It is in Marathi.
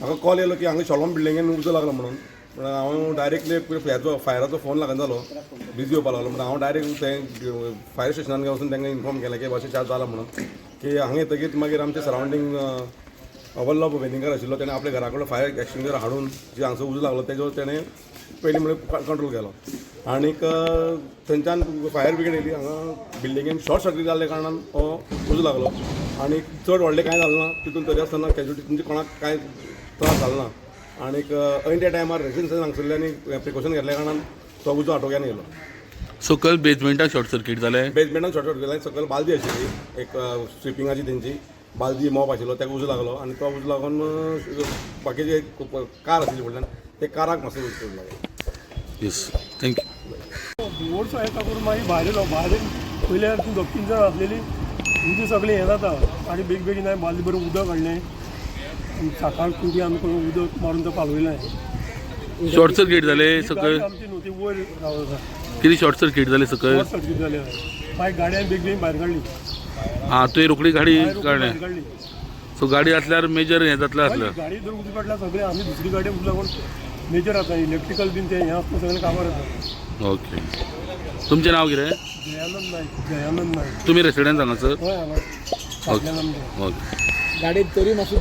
म्हाका कॉल येयलो की हांगा शॉलॉम बिल्डिंगेन उजो लागलो म्हणून हांव डायरेक्टली हेचो फायराचो फोन लागून जालो बिजी येवपाक लागलो म्हणून हांव डायरेक्ट ते फायर स्टेशनान वचून तांकां इन्फॉर्म केलें की अशें चार्ज जाला म्हणून की हांगा येतकीच मागीर आमचे सरावंडींग वल्लभ वेदिंकर आशिल्लो तेणें आपल्या घरा कडलो फायर एक्सटिंग्विशर हाडून जे हांगसर उजो लागलो तेजो तेणें पयलीं म्हणून कंट्रोल केलो आनीक थंयच्यान फायर ब्रिगेड येयली हांगा बिल्डिंगेन शॉर्ट सर्कीट जाल्ल्या कारणान हो उजो लागलो आनी चड व्हडलें कांय जालें ना तितून तरी आसतना कॅज्युलिटी तुमचे कोणाक कांय त्रास जालो ना आनीक ऐन त्या टायमार रेसिडेंसान हांगसरल्यांनी प्रिकॉशन घेतल्या कारणान तो उजो आटोक्यान येयलो. सकयल बेजमेंटाक शॉर्ट सर्कीट जालें. बेजमेंटान शॉर्ट सर्कीट जालें. सकयल बालदी आशिल्ली एक स्विपिंगाची तेंची बालदी मॉप आशिल्लो ताका उजो लागलो आनी तो उजो लागून बाकीचे कार आशिल्ली फुडल्यान ते काराक मातसो उजो लागलो. Yes thank you. बोर्ड हेका करून मागीर भायर येयलो. भायर पयल्या 2-3 जाण आसलेली उदी सगळें हें जाता आनी बेगीन हांवें बालदी भरून उदक हाडलें सकाळ फुडें आमी करून उदक मारून तो पालवयलें. शॉर्ट सर्कीट जालें सकयल. आमची न्हू ती वयर रावता कितें शॉर्ट सर्कीट जालें सकयल. शॉर्ट सर्कीट जालें मागीर गाडी हांवें बेगीन भायर काडली. हां तुवें रोखडी गाडी काडलें. काडली सो गाडी आसल्यार मेजर हें जातलें आसलें. गाडी जर उदी काडल्यार सगळें आमी दुसरी गाडी उदी लागून मेजर जाता इलेक्ट्रिकल बीन तें हें आसता सगळें कामार येता. ओके. तुमचें नांव कितें. जयानंद नायक. तुमी रेसिडेंट हांगासर. हय हांगा फाटल्यान आमचें. ओके. गाडीत तरी मातसो